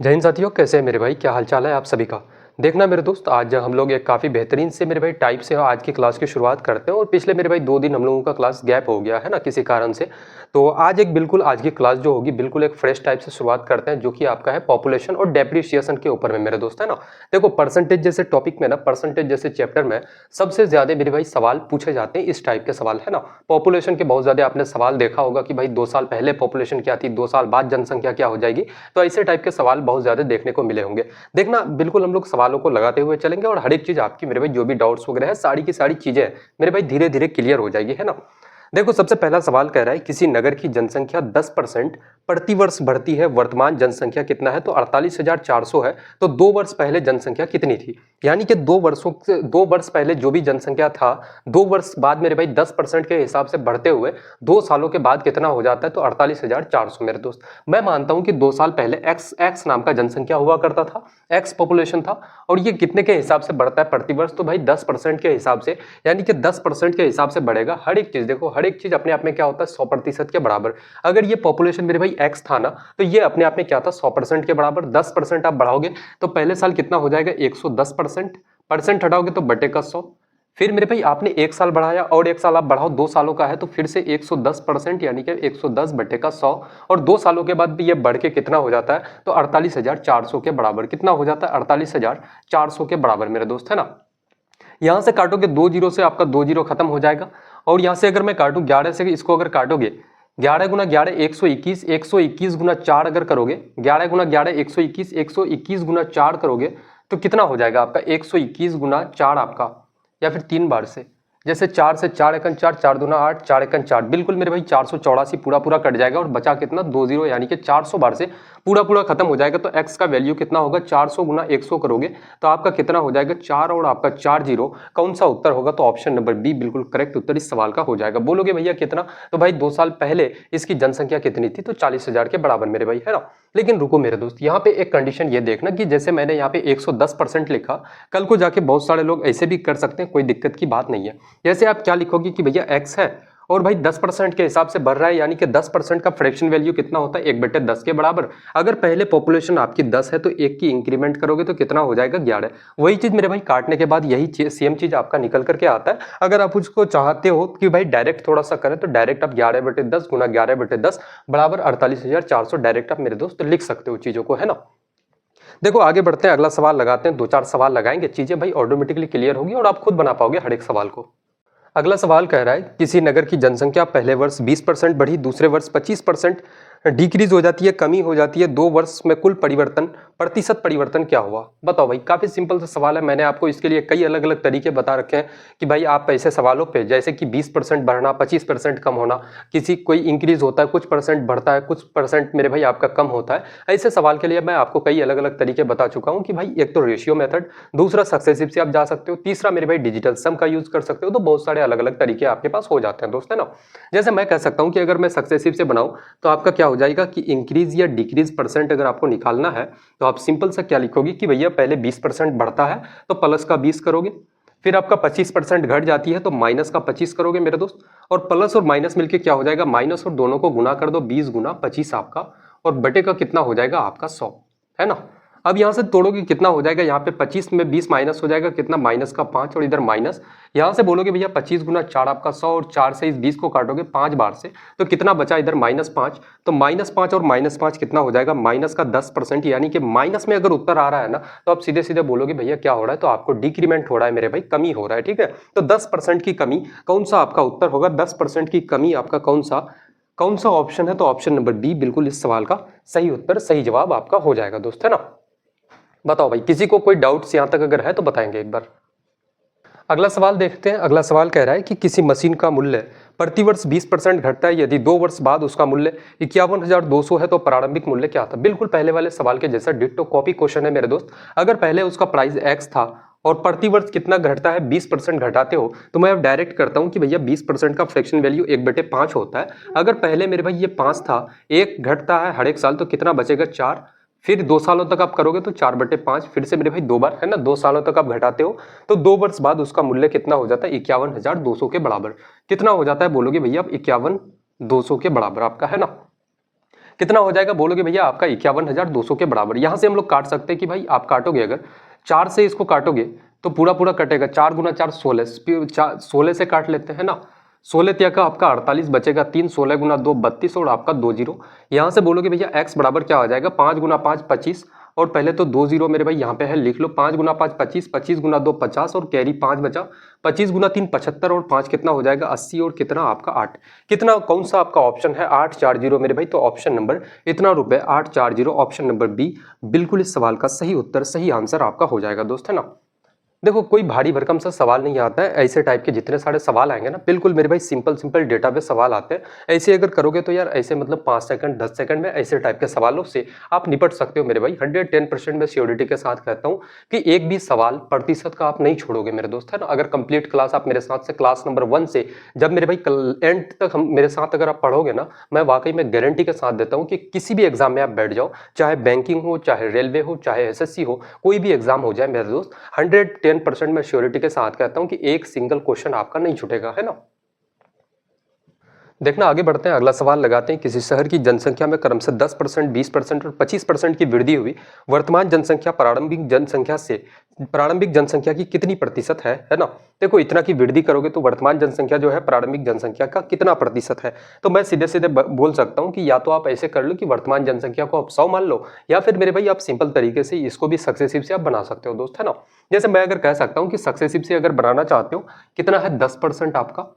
जय हिंद साथियों, कैसे हैं मेरे भाई? क्या हालचाल है आप सभी का? देखना मेरे दोस्त, आज हम लोग एक काफ़ी बेहतरीन से मेरे भाई टाइप से आज की क्लास की शुरुआत करते हैं। और पिछले मेरे भाई 2 दिन हम लोगों का क्लास गैप हो गया है ना, किसी कारण से। तो आज आज की क्लास जो होगी बिल्कुल एक फ्रेश टाइप से शुरुआत करते हैं, जो कि आपका है पॉपुलेशन और डेप्रिसिएशन के ऊपर में मेरे दोस्त, है ना। देखो, परसेंटेज जैसे टॉपिक में ना, परसेंटेज जैसे चैप्टर में सबसे ज्यादा मेरे भाई सवाल पूछे जाते हैं इस टाइप के सवाल, है ना। पॉपुलेशन के बहुत ज्यादा आपने सवाल देखा होगा कि भाई 2 साल पहले पॉपुलेशन क्या थी, 2 साल बाद जनसंख्या क्या हो जाएगी। तो ऐसे टाइप के सवाल बहुत ज्यादा देखने को मिले होंगे। देखना, बिल्कुल हम लोग सवालों को लगाते हुए चलेंगे और हर एक चीज आपकी मेरे भाई जो भी डाउट्स वगैरह है, सारी की सारी चीजें मेरे भाई धीरे धीरे क्लियर हो जाएगी, है ना। देखो, सबसे पहला सवाल कह रहा है किसी नगर की जनसंख्या 10% प्रतिवर्ष बढ़ती है, वर्तमान जनसंख्या कितना है? तो 48,400 है। तो 2 वर्ष पहले जनसंख्या कितनी थी? यानी कि 2 वर्ष पहले जो भी जनसंख्या था, 2 वर्ष बाद मेरे भाई 10% के हिसाब से बढ़ते हुए 2 सालों के बाद कितना हो जाता है? तो 48,400 मेरे दोस्त। मैं मानता हूं कि 2 साल पहले एक्स नाम का जनसंख्या हुआ करता था, एक्स पॉपुलेशन था, और ये कितने के हिसाब से बढ़ता है प्रतिवर्ष? तो भाई 10% के हिसाब से, यानी कि 10% के हिसाब से बढ़ेगा हर एक चीज। देखो, हर एक चीज अपने आप में क्या होता है? 100% के बराबर। अगर ये पॉपुलेशन मेरे भाई एक्स था ना, तो ये अपने आप में क्या था? 100% के बराबर। 10% आप बढ़ाओगे तो पहले साल कितना हो जाएगा? 110%। परसेंट हटाओगे तो बटे का 100। फिर मेरे भाई आपने 1 साल बढ़ाया और 1 साल आप बढ़ाओ, 2 सालों का है तो फिर से 110%, यानी कि 110 बटे का 100। और 2 सालों के बाद भी ये बढ़ के कितना हो जाता है? तो 48,400 के बराबर। कितना हो जाता है? 48,400 के बराबर मेरे दोस्त, है ना। यहां से काटोगे 2 जीरो से, आपका 2 जीरो खत्म हो जाएगा। और यहां से अगर मैं काटूं 11 से, इसको अगर काटोगे 11 गुना 11 121, 121 गुना 4 अगर करोगे, 11 गुना 11 121, 121 गुना 4 करोगे तो कितना हो जाएगा आपका? 121 गुना 4 आपका, या फिर 3 बार से, जैसे 4 से 4 एकन 4, 4 दूना 8, 4 एकन 4, बिल्कुल मेरे भाई 484 पूरा पूरा कट जाएगा और बचा कितना? 2 जीरो, यानी कि 400 बार से पूरा पूरा खत्म हो जाएगा। तो x का वैल्यू कितना होगा? 400 गुना 100 करोगे तो आपका कितना हो जाएगा? 4 और आपका 4 जीरो। कौन सा उत्तर होगा? तो ऑप्शन नंबर बी बिल्कुल करेक्ट उत्तर इस सवाल का हो जाएगा। बोलोगे भैया कितना? तो भाई 2 साल पहले इसकी जनसंख्या कितनी थी? तो 40,000 के बराबर मेरे भाई, है ना। लेकिन रुको मेरे दोस्त, यहाँ पे एक कंडीशन ये देखना कि जैसे मैंने यहाँ पे 110% लिखा, कल को जाके बहुत सारे लोग ऐसे भी कर सकते हैं, कोई दिक्कत की बात नहीं है। जैसे आप क्या लिखोगे कि भैया x है और भाई 10% के हिसाब से बढ़ रहा है, यानी कि 10% का फ्रैक्शन वैल्यू कितना होता है? 1/10 के बराबर। अगर पहले पॉपुलेशन आपकी 10 है तो 1 की इंक्रीमेंट करोगे तो कितना हो जाएगा? 11। वही चीज मेरे भाई काटने के बाद यही सेम चीज आपका निकल करके आता है। अगर आप उसको चाहते हो कि भाई डायरेक्ट थोड़ा सा करें तो डायरेक्ट आप 11/10 गुना 11/10 बराबर 48,400 डायरेक्ट आप मेरे दोस्त लिख सकते हो चीजों को, है ना। देखो, आगे बढ़ते हैं, अगला सवाल लगाते हैं। 2-4 सवाल लगाएंगे, चीजें भाई ऑटोमेटिकली क्लियर होगी और आप खुद बना पाओगे हर एक सवाल को। अगला सवाल कह रहा है किसी नगर की जनसंख्या पहले वर्ष 20% बढ़ी, दूसरे वर्ष 25% डिक्रीज हो जाती है, कमी हो जाती है, 2 वर्ष में कुल प्रतिशत परिवर्तन क्या हुआ? बताओ भाई, काफी सिंपल सा सवाल है। मैंने आपको इसके लिए कई अलग अलग तरीके बता रखे हैं कि भाई आप ऐसे सवालों पे, जैसे कि 20% बढ़ना, 25% कम होना, किसी कोई इंक्रीज होता है, कुछ परसेंट बढ़ता है, कुछ परसेंट मेरे भाई आपका कम होता है, ऐसे सवाल के लिए मैं आपको कई अलग अलग तरीके बता चुका हूं कि भाई एक तो रेशियो मेथड, दूसरा सक्सेसिव से आप जा सकते हो, तीसरा मेरे भाई डिजिटल सम का यूज कर सकते हो। तो बहुत सारे अलग अलग तरीके आपके पास हो जाते हैं दोस्त, है ना। जैसे मैं कह सकता हूं कि अगर मैं सक्सेसिव से बनाऊं तो आपका क्या हो जाएगा कि इंक्रीज या डिक्रीज परसेंट अगर आपको निकालना है तो आप सिंपल सा क्या लिखोगे कि भैया पहले 20% बढ़ता है तो प्लस का 20 करोगे, फिर आपका 25% घट जाती है तो माइनस का 25 करोगे मेरे दोस्त, और प्लस और माइनस मिलके क्या हो जाएगा? माइनस, और दोनों को गुना कर दो, 20 गुना 25 आपका, और बटे का कितना हो जाएगा? आपका 100, है ना। अब यहां से तोड़ोगे कितना हो जाएगा? यहाँ पे 25 में 20 माइनस हो जाएगा, कितना? माइनस का 5, और इधर माइनस। यहां से बोलोगे भैया 25 गुना 4 आपका 100, और 4 से इस 20 को काटोगे 5 बार से तो कितना बचा? इधर -5। तो -5 और -5 कितना हो जाएगा? माइनस का 10%, यानी कि माइनस में अगर उत्तर आ रहा है ना तो आप सीधे सीधे बोलोगे भैया क्या हो रहा है? तो आपको डिक्रीमेंट हो रहा है मेरे भाई, कमी हो रहा है, ठीक है। तो 10% की कमी, कौन सा आपका उत्तर होगा? 10% की कमी आपका कौन सा ऑप्शन है? तो ऑप्शन नंबर बी बिल्कुल इस सवाल का सही उत्तर, सही जवाब आपका हो जाएगा दोस्त, है ना। बताओ भाई, किसी को कोई डाउट्स यहां तक अगर है तो बताएंगे एक बार। अगला सवाल देखते हैं। अगला सवाल कह रहा है कि किसी मशीन का मूल्य प्रतिवर्ष 20% घटता है, यदि 2 वर्ष बाद उसका मूल्य 51,200 है तो प्रारंभिक मूल्य क्या था? बिल्कुल पहले वाले सवाल के जैसा डिट्टो कॉपी क्वेश्चन है मेरे दोस्त। अगर पहले उसका प्राइस एक्स था और प्रतिवर्ष कितना घटता है? 20% घटाते हो, तो मैं अब डायरेक्ट करता हूं कि भैया 20% का फ्रैक्शन वैल्यू 1/5 होता है। अगर पहले मेरे भाई ये 5 था, 1 घटता है हर एक साल, तो कितना बचेगा? 4। फिर 2 सालों तक आप करोगे तो 4/5, फिर से मेरे भाई 2 बार, है ना, 2 सालों तक आप घटाते हो तो 2 वर्ष बाद उसका मूल्य कितना हो जाता है? 51,200 के बराबर। कितना हो जाता है बोलोगे भैया? 51,200 के बराबर आपका, है ना। कितना हो जाएगा बोलोगे भैया आपका 51,200 के बराबर। यहाँ से हम लोग काट सकते हैं कि भाई आप काटोगे अगर 4 से इसको काटोगे तो पूरा पूरा कटेगा, 4 गुना 4 16, 16 से काट लेते हैं ना, 16 तिया का आपका 48 बचेगा 3, 16 गुना 2 32 और आपका 2 जीरो। यहाँ से बोलोगे भैया x बराबर क्या हो जाएगा, 5 गुना 5 25 और पहले तो 2 जीरो मेरे भाई यहाँ पे है, लिख लो 5 गुना 5 25, 25 गुना 2 50 और कैरी 5 बचा, 25 गुना 3 75 और 5 कितना हो जाएगा 80 और कितना आपका 8। कितना कौन सा आपका ऑप्शन है 840 मेरे भाई, तो ऑप्शन नंबर इतना रुपए 840 ऑप्शन नंबर बी बिल्कुल इस सवाल का सही उत्तर, सही आंसर आपका हो जाएगा दोस्त, है ना। देखो कोई भारी भरकम सा सवाल नहीं आता है, ऐसे टाइप के जितने सारे सवाल आएंगे ना बिल्कुल मेरे भाई सिंपल सिंपल डेटा पे सवाल आते हैं। ऐसे अगर करोगे तो यार ऐसे मतलब 5 सेकंड 10 सेकंड में ऐसे टाइप के सवालों से आप निपट सकते हो मेरे भाई। 110% में श्योरिटी के साथ कहता हूँ कि एक भी सवाल प्रतिशत का आप नहीं छोड़ोगे मेरे दोस्त, है ना। अगर कंप्लीट क्लास आप मेरे साथ से क्लास नंबर 1 से जब मेरे भाई एंड तक हम मेरे साथ अगर आप पढ़ोगे ना, मैं वाकई में गारंटी के साथ देता हूँ कि किसी भी एग्जाम में आप बैठ जाओ, चाहे बैंकिंग हो, चाहे रेलवे हो, चाहे SSC हो, कोई भी एग्जाम हो जाए मेरे दोस्त, 110% में श्योरिटी के साथ कहता हूं कि एक सिंगल क्वेश्चन आपका नहीं छूटेगा, है ना। देखना आगे बढ़ते हैं, अगला सवाल लगाते हैं। किसी शहर की जनसंख्या में क्रमशः 10%, 20% और 25% की वृद्धि हुई, वर्तमान जनसंख्या प्रारंभिक जनसंख्या की कितनी प्रतिशत है ना। देखो इतना की वृद्धि करोगे तो वर्तमान जनसंख्या जो है प्रारंभिक जनसंख्या का कितना प्रतिशत है, तो मैं सीधे सीधे बोल सकता हूं कि या तो आप ऐसे कर लो कि वर्तमान जनसंख्या को आप 100 मान लो, या फिर मेरे भाई आप सिंपल तरीके से इसको भी सक्सेसिव से आप बना सकते हो दोस्त, है ना। जैसे मैं अगर कह सकता हूं कि सक्सेसिव से अगर बनाना चाहते हो कितना है 10% आपका,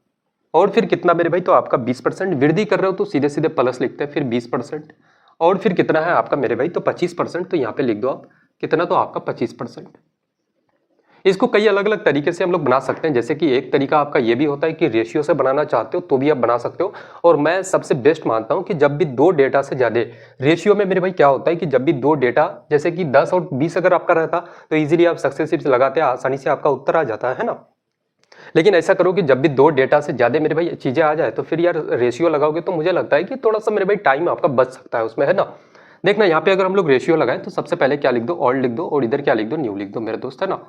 और फिर कितना मेरे भाई तो आपका 20%, वृद्धि कर रहे हो तो सीधे सीधे प्लस लिखते हैं, फिर 20% और फिर कितना है आपका मेरे भाई तो 25%, तो यहाँ पे लिख दो आप कितना, तो आपका 25%। इसको कई अलग अलग तरीके से हम लोग बना सकते हैं, जैसे कि एक तरीका आपका ये भी होता है कि रेशियो से बनाना चाहते हो तो भी आप बना सकते हो, और मैं सबसे बेस्ट मानता हूं कि जब भी दो डेटा से ज्यादा रेशियो में मेरे भाई क्या होता है कि जब भी दो डेटा जैसे कि 10 और 20 अगर आपका रहता तो इजीली आप सक्सेसिव से लगाते, आसानी से आपका उत्तर आ जाता है ना। लेकिन ऐसा करो कि जब भी दो डेटा से ज्यादा मेरे भाई चीजें आ जाए तो फिर यार रेशियो लगाओगे तो मुझे लगता है कि थोड़ा सा मेरे भाई टाइम आपका बच सकता है उसमें, है ना। देखना यहाँ पे अगर हम लोग रेशियो लगाए तो सबसे पहले क्या लिख दो, ओल्ड लिख दो, और इधर क्या लिख दो, न्यू लिख दो मेरे दोस्त, है ना।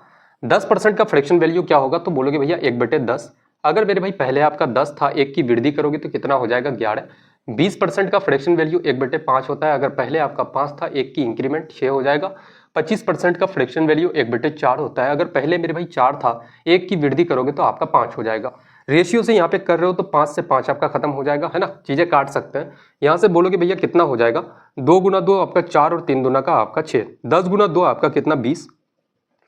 10% का फ्रैक्शन वैल्यू क्या होगा, तो बोलोगे भैया 1/10। अगर मेरे भाई पहले आपका 10 था, 1 की वृद्धि करोगे तो कितना हो जाएगा 11। 20% का फ्रैक्शन वैल्यू 1/5 होता है, अगर पहले आपका 5 था, 1 की इंक्रीमेंट 6 हो जाएगा। 25% का फ्रैक्शन वैल्यू 1/4 होता है, अगर पहले मेरे भाई 4 था, 1 की वृद्धि करोगे तो आपका 5 हो जाएगा। रेशियो से यहाँ पे कर रहे हो तो 5 से 5 आपका खत्म हो जाएगा, है ना, चीजें काट सकते हैं। यहाँ से बोलोगे भैया कितना हो जाएगा, 2 गुना 2 आपका 4 और 3 दुना का आपका 6, 10 गुना 2 आपका कितना 20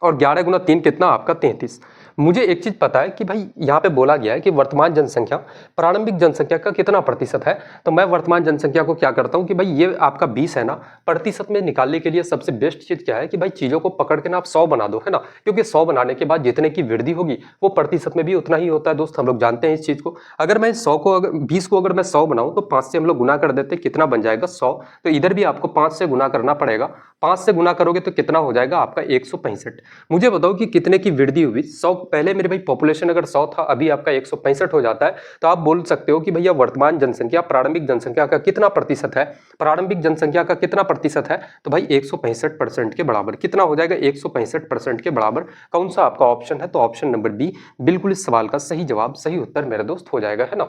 और 11 गुना 3 कितना आपका 33। मुझे एक चीज पता है कि भाई यहाँ पे बोला गया है कि वर्तमान जनसंख्या प्रारंभिक जनसंख्या का कितना प्रतिशत है, तो मैं वर्तमान जनसंख्या को क्या करता हूँ कि भाई ये आपका 20 है ना, प्रतिशत में निकालने के लिए सबसे बेस्ट चीज क्या है कि भाई चीजों को पकड़ के ना आप 100 बना दो, है ना, क्योंकि 100 बनाने के बाद जितने की वृद्धि होगी वो प्रतिशत में भी उतना ही होता है दोस्त, हम लोग जानते हैं इस चीज को। अगर मैं 100 को अगर 20 को अगर मैं 100 बनाऊं तो 5 से हम लोग गुना कर देते, कितना बन जाएगा 100, तो इधर भी आपको 5 से गुना करना पड़ेगा, 5 से गुना करोगे तो कितना हो जाएगा आपका 165। मुझे बताओ कि कितने की वृद्धि हुई, 100 पहले मेरे भाई पॉपुलेशन अगर 100 था, अभी आपका 165 हो जाता है, तो आप बोल सकते हो कि भैया वर्तमान जनसंख्या प्रारंभिक जनसंख्या का कितना प्रतिशत है, प्रारंभिक जनसंख्या का कितना प्रतिशत है, तो भाई 165% के बराबर। कितना हो जाएगा 165% के बराबर। कौन सा आपका ऑप्शन है, तो ऑप्शन नंबर बी बिल्कुल इस सवाल का सही जवाब, सही उत्तर मेरे दोस्त हो जाएगा, है ना।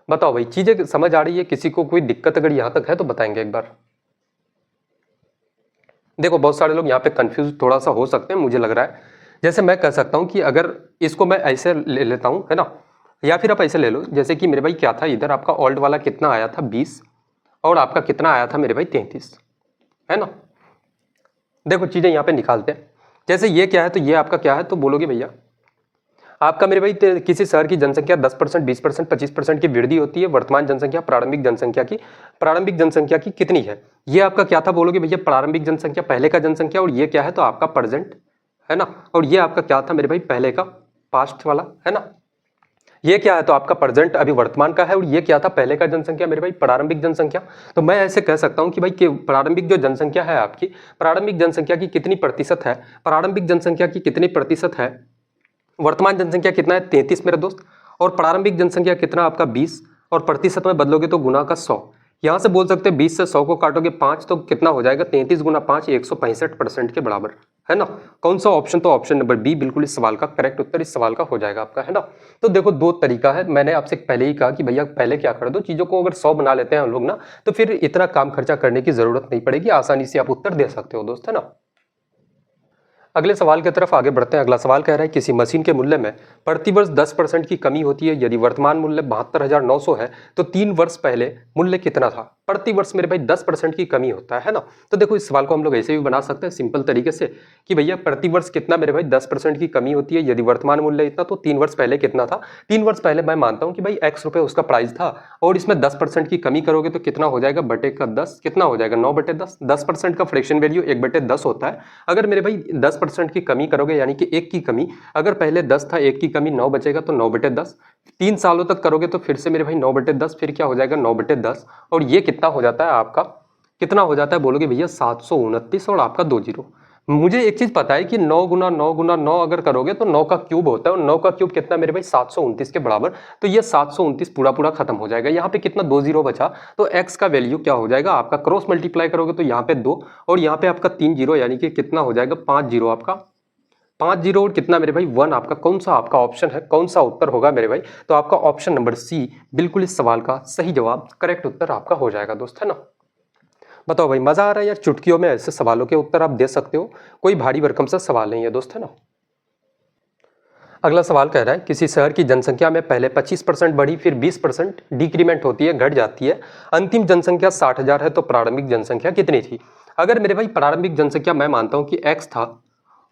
बताओ भाई चीजें समझ आ रही है, किसी को कोई दिक्कत अगर यहां तक है तो बताएंगे एक बार। देखो बहुत सारे लोग यहाँ पे कंफ्यूज थोड़ा सा हो सकते हैं, मुझे लग रहा है जैसे मैं कह सकता हूँ कि अगर इसको मैं ऐसे ले लेता हूँ, है ना, या फिर आप ऐसे ले लो जैसे कि मेरे भाई क्या था, इधर आपका ओल्ड वाला कितना आया था 20 और आपका कितना आया था मेरे भाई 33, है ना। देखो चीजें यहाँ पे निकालते हैं, जैसे ये क्या है तो ये आपका क्या है, तो बोलोगे भैया आपका मेरे भाई किसी शहर की जनसंख्या 10%, 20%, 25% की वृद्धि होती है, वर्तमान जनसंख्या प्रारंभिक जनसंख्या की कितनी है। ये आपका क्या था, बोलोगे भैया प्रारंभिक जनसंख्या पहले का जनसंख्या, और ये क्या है तो आपका प्रेजेंट, है ना, और ये आपका क्या था मेरे भाई पहले का पास्ट वाला, है ना। ये क्या है तो आपका प्रेजेंट अभी वर्तमान का है, और ये क्या था पहले का जनसंख्या मेरे भाई प्रारंभिक जनसंख्या। तो मैं ऐसे कह सकता हूं कि भाई कि प्रारंभिक जो जनसंख्या है आपकी, प्रारंभिक जनसंख्या की कितनी प्रतिशत है, प्रारंभिक जनसंख्या की कितनी प्रतिशत है, वर्तमान जनसंख्या कितना है 33 मेरे दोस्त, और प्रारंभिक जनसंख्या कितना आपका 20, और प्रतिशत में बदलोगे तो गुना का 100। यहां से बोल सकते हैं 20 से 100 को काटोगे 5 तो कितना हो जाएगा 33 गुना 5 165% के बराबर। है ना। कौन सा ऑप्शन, तो ऑप्शन नंबर बी बिल्कुल इस सवाल का करेक्ट उत्तर इस सवाल का हो जाएगा आपका, है ना। तो देखो दो तरीका है, मैंने आपसे पहले ही कहा कि भैया पहले क्या कर दो, चीज़ों को अगर 100 बना लेते हैं हम लोग ना, तो फिर इतना काम खर्चा करने की जरूरत नहीं पड़ेगी, आसानी से आप उत्तर दे सकते हो दोस्त, है ना। अगले सवाल की तरफ आगे बढ़ते हैं। अगला सवाल कह रहा है किसी मशीन के मूल्य में प्रतिवर्ष 10% की कमी होती है, यदि वर्तमान मूल्य 72,900 है तो 3 वर्ष पहले मूल्य कितना था। प्रतिवर्ष मेरे भाई 10% की कमी होता है ना। तो देखो इस सवाल को हम लोग ऐसे भी बना सकते हैं सिंपल तरीके से कि भैया प्रतिवर्ष कितना मेरे भाई 10% की कमी होती है, यदि वर्तमान मूल्य इतना तो 3 वर्ष पहले कितना था। 3 वर्ष पहले मैं मानता हूँ कि भाई x रुपये उसका प्राइस था और इसमें 10% की कमी करोगे तो कितना हो जाएगा, बटे का 10 कितना हो जाएगा 9/10। 10% का फ्रैक्शन वैल्यू 1/10 होता है। अगर मेरे भाई 10% की कमी करोगे यानी कि 1 की कमी, अगर पहले 10 था 1 की कमी 9 बचेगा तो 9/10। 3 सालों तक करोगे तो फिर से मेरे भाई 9/10, फिर क्या हो जाएगा 9/10 और ये कितना हो जाता है आपका, कितना हो जाता है बोलोगे भैया 729 और आपका 2 जीरो। मुझे एक चीज पता है कि 9 गुना 9 गुना 9 अगर करोगे तो 9 का क्यूब होता है और 9 का क्यूब कितना मेरे भाई 729 के बराबर। तो ये 729 पूरा पूरा खत्म हो जाएगा। यहाँ पे कितना 2 जीरो बचा, तो x का वैल्यू क्या हो जाएगा आपका, क्रॉस मल्टीप्लाई करोगे तो यहाँ पे 2 और यहाँ पे आपका 3 जीरो, यानी कि कितना हो जाएगा 5 जीरो आपका, 5 जीरो और कितना मेरे भाई 1 आपका। कौन सा आपका ऑप्शन है, कौन सा उत्तर होगा मेरे भाई, तो आपका ऑप्शन नंबर सी बिल्कुल इस सवाल का सही जवाब करेक्ट उत्तर आपका हो जाएगा दोस्त, है ना। बताओ भाई मजा आ रहा है यार, चुटकियों में ऐसे सवालों के उत्तर आप दे सकते हो, कोई भारी भरकम सा सवाल नहीं है दोस्त, है ना। अगला सवाल कह रहा है किसी शहर की जनसंख्या में पहले 25% बढ़ी, फिर 20% डिक्रीमेंट होती है, घट जाती है, अंतिम जनसंख्या 60,000 है, तो प्रारंभिक जनसंख्या कितनी थी। अगर मेरे भाई प्रारंभिक जनसंख्या मैं मानता हूं कि x था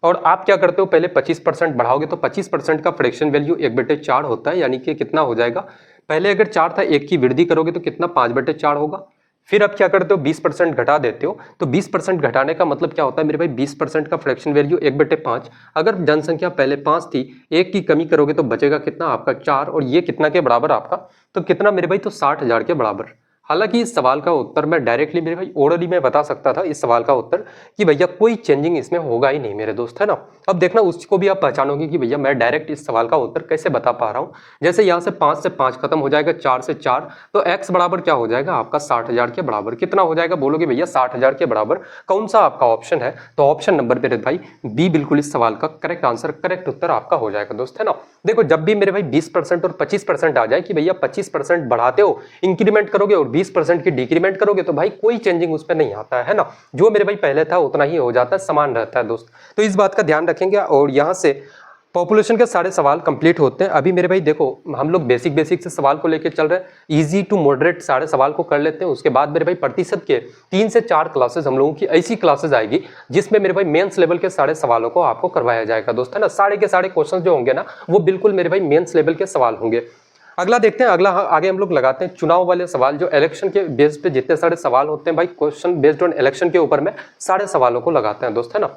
और आप क्या करते हो पहले 25% बढ़ाओगे तो 25% का फ्रैक्शन वैल्यू 1/4 होता है, यानी कि कितना हो जाएगा, पहले अगर 4 था 1 की वृद्धि करोगे तो कितना 5/4 होगा। फिर आप क्या करते हो 20% घटा देते हो, तो 20% घटाने का मतलब क्या होता है मेरे भाई 20% का फ्रैक्शन वैल्यू 1/5। अगर जनसंख्या पहले 5 थी, 1 की कमी करोगे तो बचेगा कितना आपका 4 और ये कितना के बराबर आपका, तो कितना मेरे भाई तो 60,000 के बराबर। हालांकि इस सवाल का उत्तर मैं डायरेक्टली मेरे भाई ओरली में बता सकता था इस सवाल का उत्तर कि भैया कोई चेंजिंग इसमें होगा ही नहीं मेरे दोस्त, है ना। अब देखना उसको भी आप पहचानोगे कि भैया मैं डायरेक्ट इस सवाल का उत्तर कैसे बता पा रहा हूँ। जैसे यहाँ से 5 से 5 खत्म हो जाएगा, 4 से 4, तो x बराबर क्या हो जाएगा आपका 60,000 के बराबर। कितना हो जाएगा बोलोगे भैया 60,000 के बराबर। कौन सा आपका ऑप्शन है, तो ऑप्शन नंबर मेरे भाई बी बिल्कुल इस सवाल का करेक्ट आंसर, करेक्ट उत्तर आपका हो जाएगा दोस्त, है ना। देखो जब भी मेरे भाई 20% और 25% आ जाए कि भैया 25% बढ़ाते हो इंक्रीमेंट करोगे और 20% की डिक्रीमेंट करोगे तो भाई कोई चेंजिंग उस पर नहीं आता है ना, जो मेरे भाई पहले था उतना ही हो जाता है, समान रहता है दोस्त। तो इस बात का ध्यान रखेंगे और यहाँ से पॉपुलेशन के सारे सवाल कंप्लीट होते हैं। अभी मेरे भाई देखो हम लोग बेसिक से सवाल को लेकर चल रहे हैं, इजी टू मॉडरेट सारे सवाल को कर लेते हैं। उसके बाद मेरे भाई प्रतिशत के 3 से 4 क्लासेस हम लोगों की ऐसी क्लासेस आएगी जिसमें मेरे भाई मेंस लेवल के सारे सवालों को आपको करवाया जाएगा दोस्त, है ना। सारे के सारे क्वेश्चन जो होंगे ना वो बिल्कुल मेरे भाई मेंस लेवल के सवाल होंगे। अगला देखते हैं, अगला आगे हम लोग लगाते हैं चुनाव वाले सवाल, जो इलेक्शन के बेस पे जितने सारे सवाल होते हैं भाई क्वेश्चन बेस्ड ऑन इलेक्शन के ऊपर में सारे सवालों को लगाते हैं दोस्त, है ना।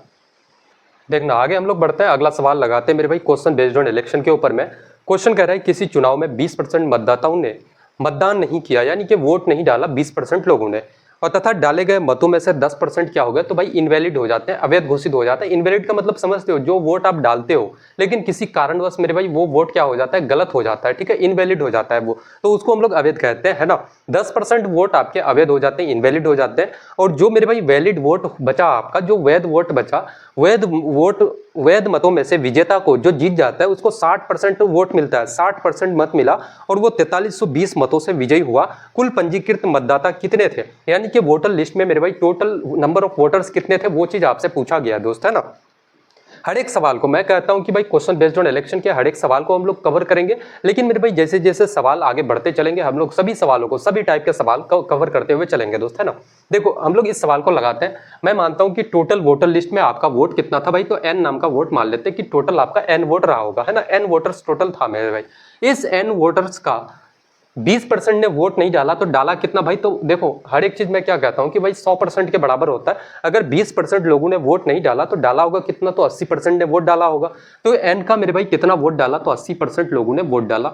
देखना आगे हम लोग बढ़ते हैं, अगला सवाल लगाते हैं मेरे भाई क्वेश्चन बेस्ड ऑन इलेक्शन के ऊपर में। क्वेश्चन कह रहा है किसी चुनाव में 20% मतदाताओं ने मतदान नहीं किया, यानी कि वोट नहीं डाला 20% लोगों ने, और तथा डाले गए मतों में से 10% क्या हो गए, तो भाई इनवैलिड हो जाते हैं, अवैध घोषित हो जाते हैं। इनवैलिड का मतलब समझते हो, जो वोट आप डालते हो लेकिन किसी कारणवश मेरे भाई वो वोट क्या हो जाता है, गलत हो जाता है, ठीक है, इनवैलिड हो जाता है वो, तो उसको हम लोग अवैध कहते हैं, है ना। 10% वोट आपके अवैध हो जाते हैं, इनवैलिड हो जाते हैं, और जो मेरे भाई वैलिड वोट बचा आपका, जो वैध वोट बचा, वैध मतों में से विजेता को जो जीत जाता है उसको 60% वोट मिलता है, 60% मत मिला और वो 4320 मतों से विजयी हुआ। कुल पंजीकृत मतदाता कितने थे, यानी कि वोटर लिस्ट में मेरे भाई टोटल नंबर ऑफ वोटर्स कितने थे, वो चीज आपसे पूछा गया दोस्त, है ना। हर एक सवाल को मैं कहता हूं कि भाई क्वेश्चन बेस्ड ऑन इलेक्शन के हर एक सवाल को हम लोग कवर करेंगे, लेकिन मेरे भाई जैसे जैसे सवाल आगे बढ़ते चलेंगे हम लोग सभी सवालों को, सभी टाइप के सवाल को कवर करते हुए चलेंगे दोस्त, है ना। देखो हम लोग इस सवाल को लगाते हैं, मैं मानता हूं कि टोटल वोटर लिस्ट में आपका वोट कितना था भाई, तो n नाम का वोट मान लेते हैं कि टोटल आपका n वोट रहा होगा, है ना। n वोटर्स टोटल था मेरे भाई। इस n वोटर्स का 20% ने वोट नहीं डाला, तो डाला कितना भाई, तो देखो हर एक चीज मैं क्या कहता हूं कि भाई 100% के बराबर होता है। अगर 20% लोगों ने वोट नहीं डाला तो डाला होगा कितना, तो 80% ने वोट डाला होगा। तो एन का मेरे भाई कितना वोट डाला, तो 80% लोगों ने वोट डाला,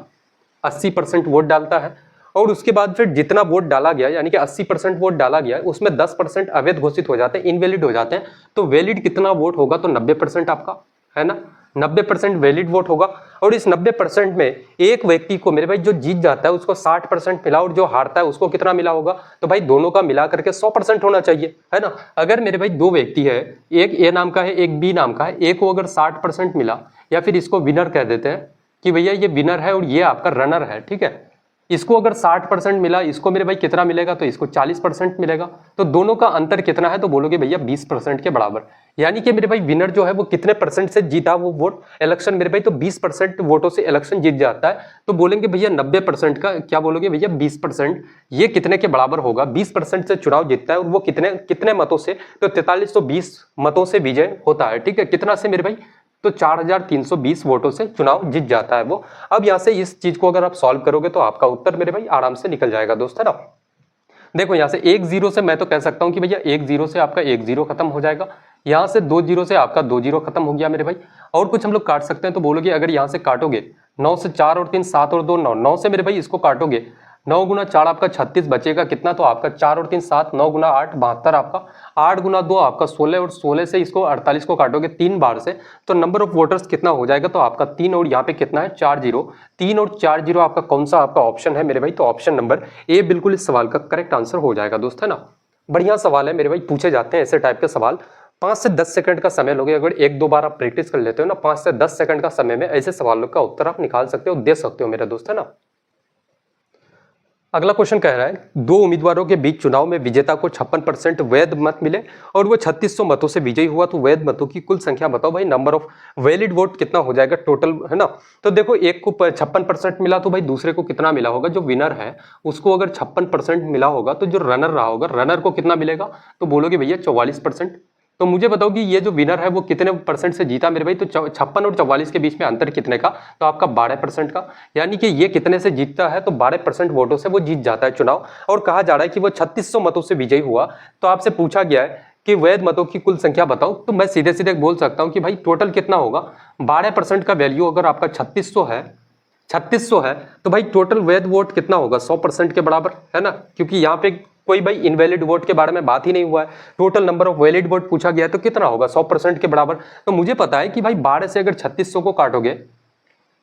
80% वोट डालता है। और उसके बाद फिर जितना वोट डाला गया, यानी कि 80% वोट डाला गया, उसमें 10% अवैध घोषित हो जाते हैं, इनवैलिड हो जाते हैं, तो वैलिड कितना वोट होगा, तो 90% आपका, है ना। 90% वैलिड वोट होगा और इस 90% में एक व्यक्ति को मेरे भाई जो जीत जाता है उसको 60% मिला और जो हारता है उसको कितना मिला होगा, तो भाई दोनों का मिला करके 100% होना चाहिए, है ना। अगर मेरे भाई दो व्यक्ति है, एक ए नाम का है एक बी नाम का है, एक को अगर 60% मिला या फिर इसको विनर कह देते हैं कि भैया ये विनर है और ये आपका रनर है, ठीक है। इसको अगर 60% मिला, इसको मेरे भाई कितना मिलेगा, तो इसको 40% मिलेगा, तो दोनों का अंतर कितना है, तो बोलोगे भैया 20% के बराबर। यानी कि मेरे भाई विनर जो है वो कितने परसेंट से जीता वो वोट इलेक्शन मेरे भाई, तो 20% वोटों से इलेक्शन जीत जाता है। तो बोलेंगे भैया 90% का क्या बोलोगे भैया 20%, ये कितने के बराबर होगा, 20% से चुनाव जीतता है और वो कितने कितने मतों से, तो 4320 मतों से विजय होता है, ठीक है। कितना से मेरे भाई, तो 4320 वोटों से चुनाव जीत जाता है वो। अब यहां से इस चीज को अगर आप सॉल्व करोगे तो आपका उत्तर मेरे भाई आराम से निकल जाएगा दोस्त, है ना। देखो यहां से 1-0 से मैं तो कह सकता हूं कि भैया 1-0 से आपका 1-0 खत्म हो जाएगा, यहां से 2-0 से आपका 2-0 खत्म हो गया मेरे भाई। और कुछ हम लोग काट सकते हैं, तो बोलोगे अगर यहां से काटोगे 9 से 4 और 3 7 और 2 9, 9 से मेरे भाई इसको काटोगे, 9 गुना 4 आपका 36 बचेगा कितना, तो आपका 4 और 3 7, 9 गुना 8 72 आपका, 8 गुना 2 आपका 16 और 16 से इसको 48 को काटोगे 3 बार से, तो नंबर ऑफ वोटर्स कितना हो जाएगा, तो आपका 3 और यहाँ पे कितना है 4-0, 3 और 4-0 आपका कौन सा आपका ऑप्शन है मेरे भाई, तो ऑप्शन नंबर ए बिल्कुल इस सवाल का करेक्ट आंसर हो जाएगा दोस्त, है ना। बढ़िया सवाल है मेरे भाई, पूछे जाते हैं ऐसे टाइप के सवाल। 5 से 10 सेकंड का समय लोगे, अगर 1-2 बार आप प्रैक्टिस कर लेते हो ना, 5 से 10 सेकंड का समय में ऐसे सवालों का उत्तर आप निकाल सकते हो, दे सकते हो मेरे दोस्त, है ना। अगला क्वेश्चन कह रहा है दो उम्मीदवारों के बीच चुनाव में विजेता को 56% वैध मत मिले और वो 3600 मतों से विजयी हुआ, तो वैध मतों की कुल संख्या बताओ भाई, नंबर ऑफ वैलिड वोट कितना हो जाएगा टोटल, है ना। तो देखो एक को 56% मिला, तो भाई दूसरे को कितना मिला होगा, जो विनर है उसको अगर 56% मिला होगा, तो जो रनर रहा होगा रनर को कितना मिलेगा, तो बोलोगे भैया 44%। तो मुझे बताओ कि ये जो विनर है वो कितने परसेंट से जीता मेरे भाई, तो 56 और 44 के बीच में अंतर कितने का, तो आपका 12% का। यानी कि ये कितने से जीतता है, तो 12% वोटों से वो जीत जाता है चुनाव। और कहा जा रहा है कि वो 3600 मतों से विजयी हुआ। तो आपसे पूछा गया है कि वैध मतों की कुल संख्या बताओ, तो मैं सीधे सीधे बोल सकता हूं कि भाई टोटल कितना होगा, 12% का वैल्यू अगर आपका 3600 है तो भाई टोटल वैध वोट कितना होगा, 100% के बराबर, है ना। क्योंकि यहाँ पे कोई भाई इनवैलिड वोट के बारे में बात ही नहीं हुआ है, total number of valid vote पूछा गया है, तो कितना होगा 100% के बराबर। तो मुझे पता है कि भाई 12 से अगर 3600 को काटोगे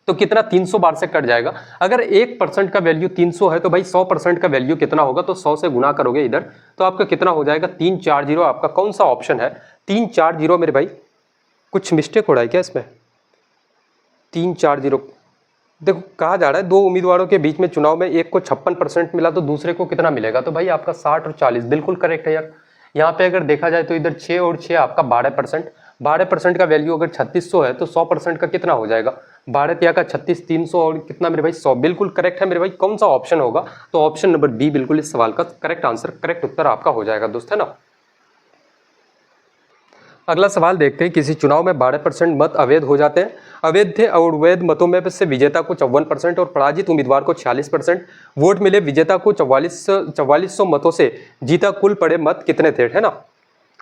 तो कितना 300 बार से कट जाएगा। अगर 1% का वैल्यू 300 है तो भाई 100% का वैल्यू कितना होगा, तो 100 से गुना करोगे इधर, तो आपका कितना हो जाएगा 340। आपका कौन सा ऑप्शन है 340 मेरे भाई, कुछ मिस्टेक हो रहा है क्या इसमें, 340। देखो कहा जा रहा है दो उम्मीदवारों के बीच में चुनाव में एक को 56% मिला तो दूसरे को कितना मिलेगा, तो भाई आपका 60 और 40 बिल्कुल करेक्ट है यार। यहाँ पे अगर देखा जाए तो इधर 6 और 6 आपका 12% का वैल्यू अगर 3600 है तो 100% का कितना हो जाएगा, 12 तिया का 36, 300 और कितना मेरे भाई 100, बिल्कुल करेक्ट है मेरे भाई। कौन सा ऑप्शन होगा, तो ऑप्शन नंबर बी बिल्कुल इस सवाल का करेक्ट आंसर, करेक्ट उत्तर आपका हो जाएगा दोस्त, है ना। अगला सवाल देखते हैं, किसी चुनाव में 12% मत अवैध हो जाते हैं, अवैध थे और वैध मतों में से विजेता को 54% और पराजित उम्मीदवार को 46% वोट मिले, विजेता को 4400 मतों से जीता, कुल पड़े मत कितने थे, है ना।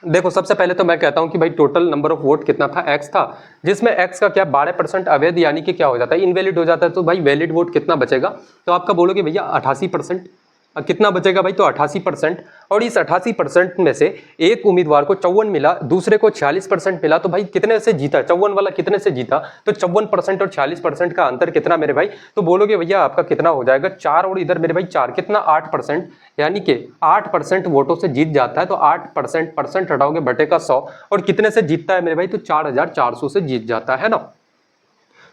देखो सबसे पहले तो मैं कहता हूं कि भाई टोटल नंबर ऑफ वोट कितना था, x था, जिसमें x का क्या 12% अवैध यानी कि क्या हो जाता है, इनवैलिड हो जाता है, तो भाई वैलिड वोट कितना बचेगा, तो आपका बोलोगे भैया 88%। कितना बचेगा भाई, तो 88%। और इस 88% में से एक उम्मीदवार को 54 मिला, दूसरे को 46% मिला, तो भाई कितने से जीता, 54 वाला कितने से जीता, तो 54% और 46% का अंतर कितना मेरे भाई, तो बोलोगे भैया आपका कितना हो जाएगा 4 और इधर मेरे भाई 4 कितना 8%, यानी कि 8% वोटों से जीत जाता है। तो 8% हटाओगे बटे का 100 और कितने से जीतता है मेरे भाई, तो 4400 से जीत जाता है ना।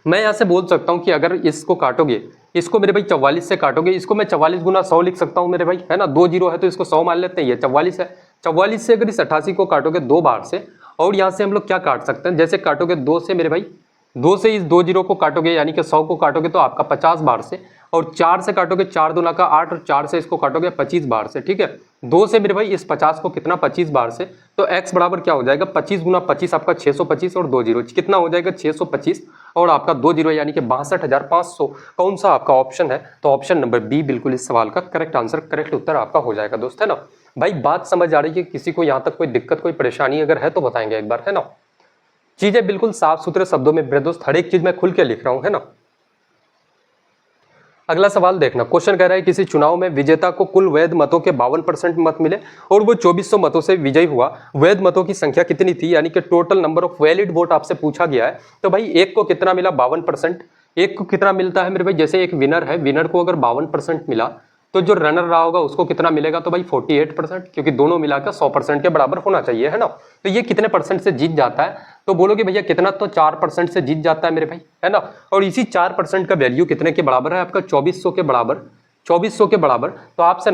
मैं यहाँ से बोल सकता हूँ कि अगर इसको काटोगे, इसको मेरे भाई 44 से काटोगे, इसको मैं 44 गुना 100 लिख सकता हूँ मेरे भाई, है ना, 2 जीरो है तो इसको 100 मान लेते हैं, ये 44 है। 44 से अगर इस 88 को काटोगे 2 बार से, और यहाँ से हम लोग क्या काट सकते हैं, जैसे काटोगे 2 से मेरे भाई, 2 से इस 2 जीरो को काटोगे यानी कि 100 को काटोगे तो आपका 50 बार से, और 4 से काटोगे 4 दूना का 8 और 4 से इसको काटोगे 25 बार से, ठीक है। 2 से मेरे भाई इस 50 को कितना 25 बार से, तो x बराबर क्या हो जाएगा 25 गुना 25 आपका 625 और 2 जीरो कितना हो जाएगा 625 और आपका 2 जीरो यानी कि 62,500। कौन सा आपका ऑप्शन है, तो ऑप्शन नंबर बी बिल्कुल इस सवाल का करेक्ट आंसर, करेक्ट उत्तर आपका हो जाएगा दोस्त, है ना। भाई बात समझ आ रही है, किसी को यहाँ तक कोई दिक्कत कोई परेशानी अगर है तो बताएंगे एक बार, है ना। चीजें बिल्कुल साफ सुथरे शब्दों में मेरे दोस्त, हर एक चीज मैं खुल के लिख रहा हूँ, है ना। अगला सवाल देखना, क्वेश्चन कह रहा है किसी चुनाव में विजेता को कुल वैध मतों के 52% मत मिले और वो 2400 मतों से विजयी हुआ। वैध मतों की संख्या कितनी थी, यानी कि total number of valid vote आपसे पूछा गया है। तो भाई एक को कितना मिला, 52%। एक को कितना मिलता है मेरे भाई, जैसे एक विनर है, विनर को अगर 52% मिला तो जो रनर रहा होगा उसको कितना मिलेगा, तो भाई 48%, क्योंकि दोनों मिलाकर 100% के बराबर होना चाहिए, है ना। तो ये कितने परसेंट से जीत जाता है, तो बोलोगे भैया कितना, तो 4% से जीत जाता है मेरे भाई, है ना। और इसी 4% का वैल्यू कितने के बराबर है आपका, 2400 के बराबर, 2400 के बराबर। तो आपसे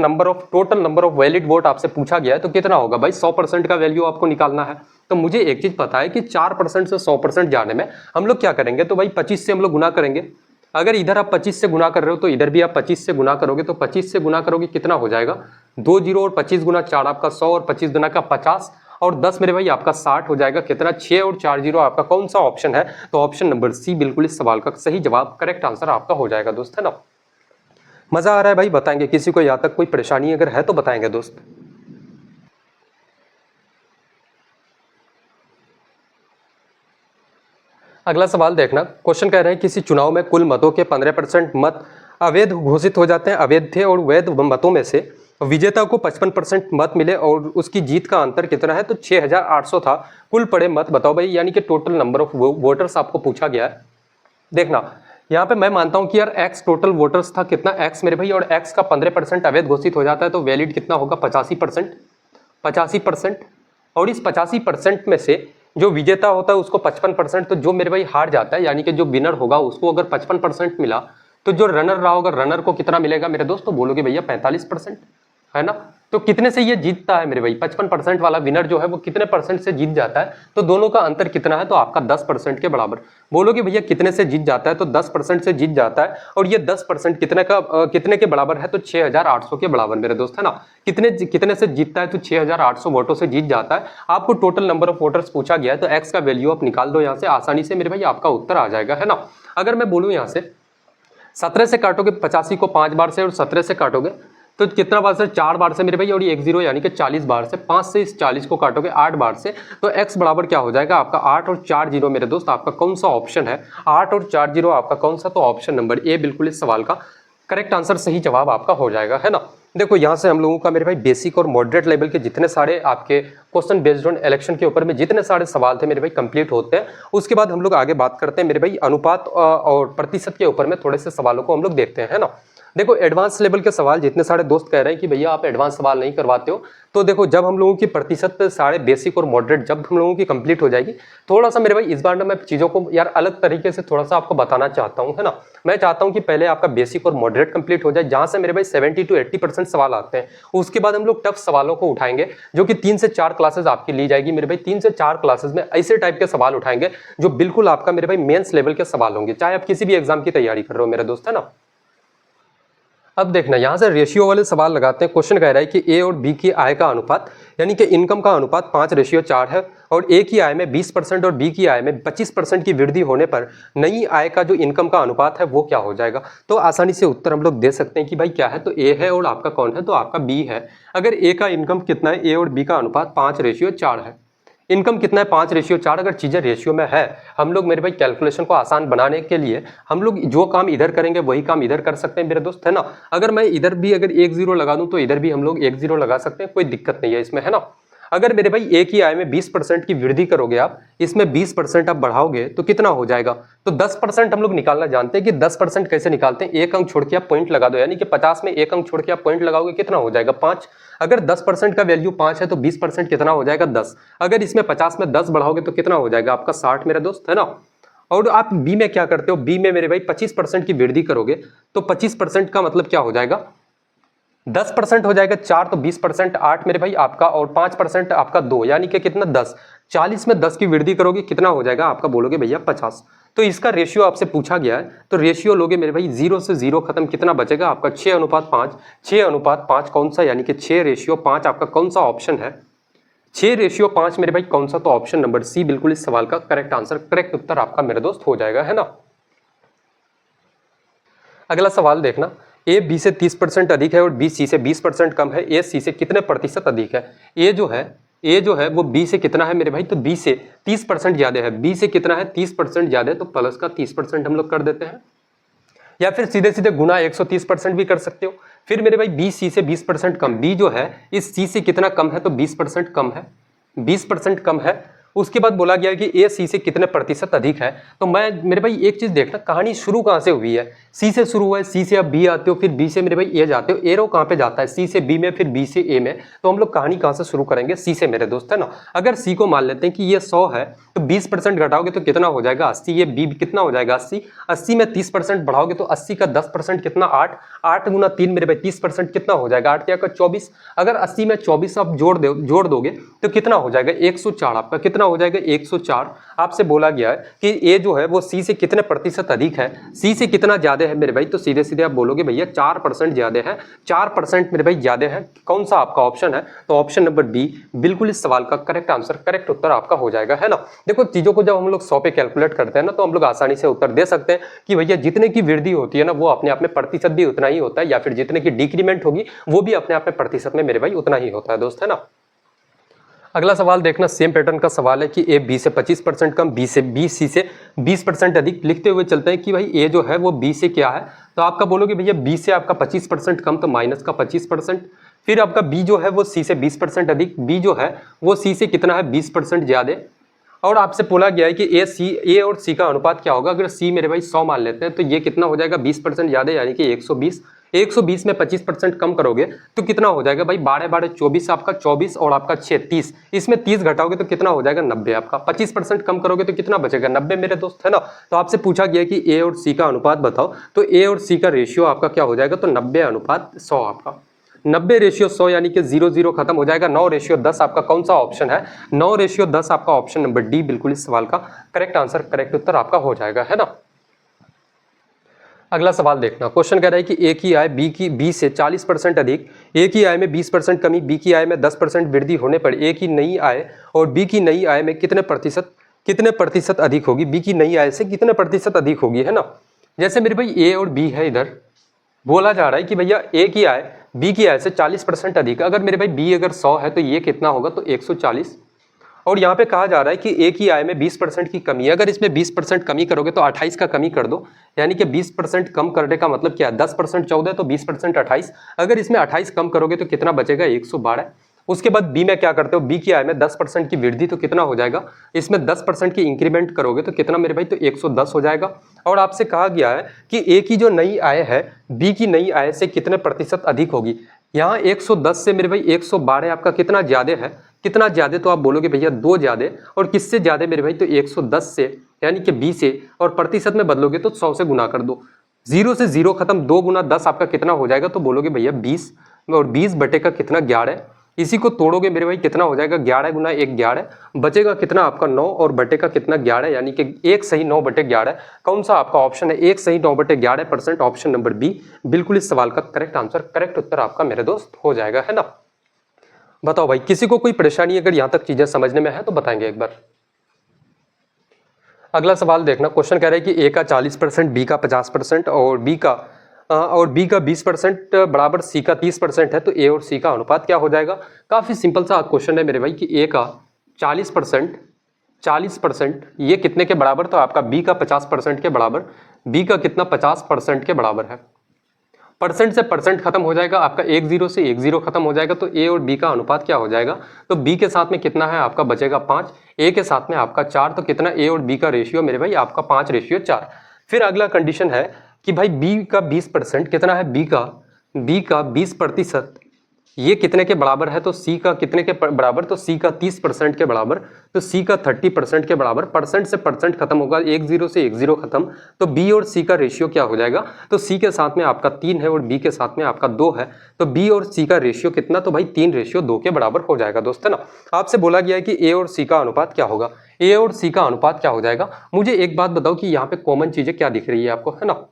total number of valid vote आपसे पूछा गया है, तो कितना होगा भाई, 100% का वैल्यू आपको निकालना है। तो मुझे एक चीज पता है कि 4% से 100% जाने में हम लोग क्या करेंगे, तो भाई 25 से हम लोग गुना करेंगे। अगर इधर आप 25 से गुना कर रहे हो तो इधर भी आप 25 से गुना करोगे, तो 25 से गुना करोगे कितना हो जाएगा, 2 जीरो और 25 गुना 4 आपका 100 और 25 गुना का 50 और 10 मेरे भाई आपका 60 हो जाएगा। कितना, 6 और 4 जीरो आपका कौन सा ऑप्शन है, तो ऑप्शन नंबर सी बिल्कुल इस सवाल का सही जवाब, करेक्ट आंसर आपका हो जाएगा दोस्त, है ना। मजा आ रहा है भाई, बताएंगे, किसी को यहाँ तक कोई परेशानी अगर है तो बताएंगे दोस्त। अगला सवाल देखना, क्वेश्चन कह रहे हैं किसी चुनाव में कुल मतों के 15% मत अवैध घोषित हो जाते हैं, अवैध थे, और वैध मतों में से विजेता को 55% मत मिले और उसकी जीत का अंतर कितना है, तो 6800 था। कुल पड़े मत बताओ भाई, यानी कि टोटल नंबर ऑफ वोटर्स आपको पूछा गया है। देखना यहाँ पे मैं मानता हूँ कि यार एक्स टोटल वोटर्स था, कितना एक्स मेरे भाई, और एक्स का 15% अवैध घोषित हो जाता है, तो वैलिड कितना होगा, 85%, 85%। और इस 85% में से जो विजेता होता है उसको 55%, तो जो मेरे भाई हार जाता है, यानी कि जो विनर होगा उसको अगर 55% मिला, तो जो रनर रहा होगा रनर को कितना मिलेगा मेरे दोस्त, तो बोलोगे भैया 45%, है ना। तो कितने से ये जीतता है मेरे भाई, 55% वाला विनर जो है वो कितने परसेंट से जीत जाता है, तो दोनों का अंतर कितना है, तो आपका 10% के बराबर। बोलोगे भैया कितने से जीत जाता है, तो 10% से जीत जाता है, और ये 10% कितने के बराबर है, तो 6800 के बराबर मेरे दोस्त, है ना। कितने से जीतता है, तो 6800 वोटों से जीत जाता है। आपको टोटल नंबर ऑफ वोटर्स पूछा गया है, तो एक्स का वैल्यू आप निकाल दो यहाँ से आसानी से मेरे भाई, आपका उत्तर आ जाएगा, है ना। अगर मैं बोलूँ यहाँ से 17 से काटोगे 85 को 5 बार से, और 17 से काटोगे तो कितना बार से, 4 बार से मेरे भाई, और ये 1 0 यानी कि 40 बार से। 5 से इस 40 को काटोगे 8 बार से, तो x बराबर क्या हो जाएगा आपका 8 और 4 जीरो मेरे दोस्त, आपका कौन सा ऑप्शन है, 8 और 4 जीरो आपका कौन सा, तो ऑप्शन नंबर ए बिल्कुल इस सवाल का करेक्ट आंसर, सही जवाब आपका हो जाएगा, है ना। देखो यहाँ से हम लोगों का मेरे भाई बेसिक और मॉडरेट लेवल के जितने सारे आपके क्वेश्चन बेस्ड ऑन इलेक्शन के ऊपर में जितने सारे सवाल थे मेरे भाई कंप्लीट होते हैं। उसके बाद हम लोग आगे बात करते हैं मेरे भाई अनुपात और प्रतिशत के ऊपर में थोड़े से सवालों को हम लोग देखते हैं, है ना। देखो एडवांस लेवल के सवाल जितने सारे दोस्त कह रहे हैं कि भैया आप एडवांस सवाल नहीं करवाते हो, तो देखो जब हम लोगों की प्रतिशत सारे बेसिक और मॉडरेट जब हम लोगों की कंप्लीट हो जाएगी, थोड़ा सा मेरे भाई इस बार ना मैं चीज़ों को यार अलग तरीके से थोड़ा सा आपको बताना चाहता हूँ, है ना। मैं चाहता हूँ कि पहले आपका बेसिक और मॉडरेट कंप्लीट हो जाए, जहाँ से मेरे भाई 70 to 80% सवाल आते हैं। उसके बाद हम लोग टफ सवालों को उठाएंगे, जो कि 3 से 4 क्लासेस आपकी ली जाएगी मेरे भाई। 3 से 4 क्लासेस में ऐसे टाइप के सवाल उठाएंगे जो बिल्कुल आपका मेरे भाई मेंस लेवल के सवाल होंगे, चाहे आप किसी भी एग्जाम की तैयारी कर रहे हो मेरे दोस्त, है ना। अब देखना यहाँ से रेशियो वाले सवाल लगाते हैं। क्वेश्चन कह रहा है कि ए और बी की आय का अनुपात, यानी कि इनकम का अनुपात 5:4 है, और ए की आय में 20% और बी की आय में 25% की वृद्धि होने पर नई आय का जो इनकम का अनुपात है वो क्या हो जाएगा। तो आसानी से उत्तर हम लोग दे सकते हैं कि भाई क्या है, तो ए है और आपका कौन है, तो आपका बी है। अगर ए का इनकम कितना है, ए और बी का अनुपात 5:4 है, इनकम कितना है 5:4। अगर चीज़ें रेशियो में है, हम लोग मेरे भाई कैलकुलेशन को आसान बनाने के लिए हम लोग जो काम इधर करेंगे वही काम इधर कर सकते हैं मेरे दोस्त, है ना। अगर मैं इधर भी अगर 1 0 लगा दूं तो इधर भी हम लोग 1 0 लगा सकते हैं, कोई दिक्कत नहीं है इसमें, है ना। अगर मेरे भाई ए की आय में 20% की वृद्धि करोगे आप, इसमें 20% आप बढ़ाओगे तो कितना हो जाएगा, तो 10% हम लोग निकालना जानते हैं कि 10% कैसे निकालते हैं। एक अंक छोड़ के आप पॉइंट लगा दो, यानी कि 50 में एक अंक छोड़ के आप पॉइंट लगाओगे, कितना हो जाएगा 5। अगर 10% का वैल्यू 5 है तो 20% कितना हो जाएगा 10। अगर इसमें 50 में 10 बढ़ाओगे तो कितना हो जाएगा आपका 60 मेरे दोस्त, है ना। और आप बी में क्या करते हो, बी में मेरे भाई 25% की वृद्धि करोगे तो 25% का मतलब क्या हो जाएगा, 10% हो जाएगा 4, तो 20% 8 मेरे भाई आपका, और 5% आपका 2, यानी कि कितना 10। 40 में 10 की वृद्धि करोगे कितना हो जाएगा आपका, बोलोगे भैया 50। तो इसका रेशियो आपसे पूछा गया है, तो रेशियो लोगे मेरे भाई 0 से 0 खत्म, कितना बचेगा आपका 6:5। 6:5 कौन सा, यानी कि 6:5 आपका कौन सा ऑप्शन है, 6:5 मेरे भाई कौन सा, तो ऑप्शन नंबर सी बिल्कुल इस सवाल का करेक्ट आंसर, करेक्ट उत्तर आपका मेरे दोस्त हो जाएगा, है ना। अगला सवाल देखना, ए बी से 30% अधिक है और बी सी से 20% कम है, ए सी से कितने प्रतिशत अधिक है। ए जो है वो बी से कितना है मेरे भाई, तो बी से 30% ज्यादा है। बी से कितना है 30% ज्यादा है, तो प्लस का 30% हम लोग कर देते हैं। या फिर सीधे सीधे गुना 130% भी कर सकते हो। फिर मेरे भाई बी सी से 20% कम, बी जो है इस सी से कितना कम है तो 20% कम है, 20% कम है। उसके बाद बोला गया कि ए सी से कितने प्रतिशत अधिक है। तो मैं मेरे भाई एक चीज देखना, कहानी शुरू कहाँ से हुई है, सी से शुरू हुआ है, सी से आप बी आते हो, फिर बी से मेरे भाई ए जाते हो, एरो कहाँ पे जाता है, सी से बी में, फिर बी से ए में। तो हम लोग कहानी कहाँ से शुरू करेंगे, सी से मेरे दोस्त, है ना। अगर सी को मान लेते हैं कि ये 100 है तो 20% घटाओगे तो कितना हो जाएगा 80, ये बी कितना हो जाएगा 80, 80 में 30% बढ़ाओगे तो 80 का 10% कितना 8, 8 गुना 3 मेरे भाई 30% कितना हो जाएगा 8 का 24। अगर 80 में 24 आप जोड़ दोगे तो कितना हो जाएगा 104, आपका कितना हो जाएगा 104। आपसे बोला गया है कि ए जो है वो सी से कितने प्रतिशत अधिक है, सी से कितना ज्यादा है मेरे भाई, तो सीधे सीधे आप बोलोगे भैया 4% ज्यादा है, 4% मेरे भाई ज्यादा है। कौन सा आपका ऑप्शन है, तो ऑप्शन नंबर बी बिल्कुल इस सवाल का करेक्ट आंसर, करेक्ट उत्तर आपका हो जाएगा, है ना। देखो चीजों को जब हम लोग 100 पे कैलकुलेट करते हैं ना तो हम लोग आसानी से उत्तर दे सकते हैं कि भैया जितने की वृद्धि होती है ना वो अपने आप में प्रतिशत भी उतना ही होता है, या फिर जितने की डिक्रीमेंट होगी वो भी अपने आप में प्रतिशत में मेरे भाई उतना ही होता है दोस्त, है ना। अगला सवाल देखना, सेम पैटर्न का सवाल है कि ए बी से 25% कम, बी सी से 20% अधिक। लिखते हुए चलते हैं कि भाई ए जो है वो बी से क्या है, तो आपका बोलोगे भैया बी से आपका 25% कम तो माइनस का 25%। फिर आपका बी जो है वो सी से 20% अधिक, बी जो है वो सी से कितना है 20% ज्यादा। और आपसे बोला गया है कि ए और सी का अनुपात क्या होगा। अगर सी मेरे भाई 100 मान लेते हैं तो ये कितना हो जाएगा 20% ज्यादा, यानी कि 120। 120 में 25% कम करोगे तो कितना हो जाएगा भाई 12 12 24, आपका 24 और आपका 6 30, इसमें 30 घटाओगे तो कितना हो जाएगा 90। आपका 25% कम करोगे तो कितना बचेगा 90 मेरे दोस्त, है ना। तो आपसे पूछा गया कि ए और सी का अनुपात बताओ, तो ए और सी का रेशियो आपका क्या हो जाएगा, तो 90:100। आपका 90:100 यानी कि 0 0 खत्म हो जाएगा। 9:10 आपका कौन सा ऑप्शन है, 9:10 आपका ऑप्शन नंबर डी बिल्कुल इस सवाल का करेक्ट आंसर, करेक्ट उत्तर आपका हो जाएगा, है ना। अगला सवाल देखना, क्वेश्चन कह रहा है कि ए की आय बी से 40% अधिक, ए की आय में 20% कमी, बी की आय में 10% वृद्धि होने पर ए की नई आय और बी की नई आय में कितने प्रतिशत अधिक होगी, बी की नई आय से कितने प्रतिशत अधिक होगी, है ना। जैसे मेरे भाई ए और बी है, इधर बोला जा रहा है कि भैया ए की आय बी की आय से 40% अधिक। अगर मेरे भाई बी अगर 100 है तो ये कितना होगा, तो 140। और यहाँ पे कहा जा रहा है कि ए की आय में 20% की कमी है। अगर इसमें 20% कमी करोगे तो 28 का कमी कर दो, यानी कि 20% कम करने का मतलब क्या है, 10% 14 तो 20% 28। अगर इसमें 28 कम करोगे तो कितना बचेगा 112। उसके बाद बी में क्या करते हो, बी की आय में 10% की वृद्धि तो कितना हो जाएगा, इसमें 10% की इंक्रीमेंट करोगे तो कितना मेरे भाई, तो 110 हो जाएगा। और आपसे कहा गया है कि ए की जो नई आय है बी की नई आय से कितने प्रतिशत अधिक होगी। यहाँ 110 से मेरे भाई 112 आपका कितना ज्यादा है, कितना ज्यादा, तो आप बोलोगे भैया 2 ज्यादा। और किससे ज्यादा मेरे भाई, तो 110 से, यानी कि बी से, और प्रतिशत में बदलोगे तो 100 से गुना कर दो। 0 से 0 खत्म, 2 गुना 10 आपका कितना हो जाएगा, तो बोलोगे भैया 20, और 20 बटे का कितना 11। इसी को तोड़ोगे मेरे भाई कितना हो जाएगा, 11 गुना 1 11, बचेगा कितना आपका 9, और बटे का कितना 11, यानी कि 1 सही 9/11। कौन सा आपका ऑप्शन है, 1 सही 9/11%, ऑप्शन नंबर बी बिल्कुल इस सवाल का करेक्ट आंसर, करेक्ट उत्तर आपका मेरे दोस्त हो जाएगा, है ना। बताओ भाई, किसी को कोई परेशानी अगर यहां तक चीजें समझने में है तो बताएंगे एक बार। अगला सवाल देखना, क्वेश्चन कह रहा है कि ए का 40%, बी का 50% और बी का 20% बराबर सी का 30% है, तो ए और सी का अनुपात क्या हो जाएगा। काफी सिंपल सा क्वेश्चन है मेरे भाई कि ए का 40% ये कितने के बराबर, तो आपका बी का 50% के बराबर, बी का कितना 50% के बराबर है। परसेंट से परसेंट खत्म हो जाएगा, आपका 1 0 से 1 0 खत्म हो जाएगा, तो ए और बी का अनुपात क्या हो जाएगा, तो बी के साथ में कितना है आपका बचेगा 5, ए के साथ में आपका 4, तो कितना ए और बी का रेशियो मेरे भाई आपका 5:4। फिर अगला कंडीशन है कि भाई बी का 20% कितना है, बी का 20% ये कितने के बराबर है, तो सी का कितने के बराबर, तो सी का 30% के बराबर, तो सी का 30% के बराबर। परसेंट से परसेंट खत्म होगा, 1 0 से 1 0 खत्म, तो बी और सी का रेशियो क्या हो जाएगा, तो सी के साथ में आपका 3 है और बी के साथ में आपका 2 है, तो बी और सी का रेशियो कितना, तो भाई 3:2 के बराबर हो जाएगा दोस्त, है ना। आपसे बोला गया है कि ए और सी का अनुपात क्या होगा, ए और सी का अनुपात क्या हो जाएगा। मुझे एक बात बताओ कि यहाँ पे कॉमन चीजें क्या दिख रही है आपको, है ना।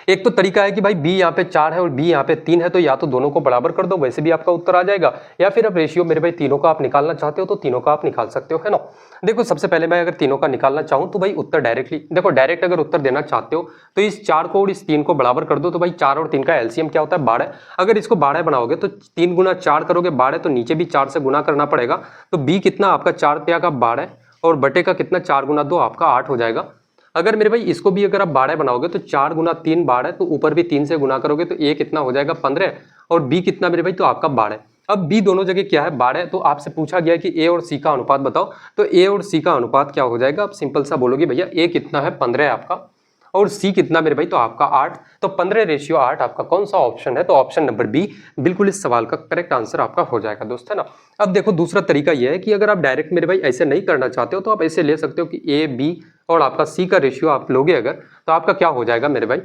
एक तो तरीका है कि भाई बी यहाँ पे 4 है और बी यहाँ पे 3 है, तो या तो दोनों को बराबर कर दो, वैसे भी आपका उत्तर आ जाएगा, या फिर अब रेशियो मेरे भाई तीनों का आप निकालना चाहते हो तो तीनों का आप निकाल सकते हो, है ना। देखो सबसे पहले मैं अगर तीनों का निकालना चाहूँ तो भाई उत्तर डायरेक्टली देखो, डायरेक्ट अगर उत्तर देना चाहते हो तो इस 4 को और इस 3 को बराबर कर दो, तो भाई 4 और 3 का एलसीएम क्या होता है 12। अगर इसको 12 बनाओगे तो 3 गुना 4 करोगे 12, तो नीचे भी 4 से गुना करना पड़ेगा, तो बी कितना आपका 4 का 12 और बटे का कितना 4 गुना 2 आपका 8 हो जाएगा। अगर मेरे भाई इसको भी अगर आप 12 बनाओगे तो 4 गुना 3 12, तो ऊपर भी 3 से गुना करोगे तो ए कितना हो जाएगा 15 और बी कितना मेरे भाई तो आपका 12। अब बी दोनों जगह क्या है 12, तो आपसे पूछा गया कि ए और सी का अनुपात बताओ, तो ए और सी का अनुपात क्या हो जाएगा, आप सिंपल सा बोलोगे भैया ए कितना है 15 है आपका और सी कितना मेरे भाई तो आपका 8, तो 15:8 आपका कौन सा ऑप्शन है, तो ऑप्शन नंबर बी बिल्कुल इस सवाल का करेक्ट आंसर आपका हो जाएगा दोस्त, है ना। अब देखो दूसरा तरीका यह है कि अगर आप डायरेक्ट मेरे भाई ऐसे नहीं करना चाहते हो तो आप ऐसे ले सकते हो कि ए बी और आपका सी का रेशियो आप लोगे अगर, तो आपका क्या हो जाएगा मेरे भाई,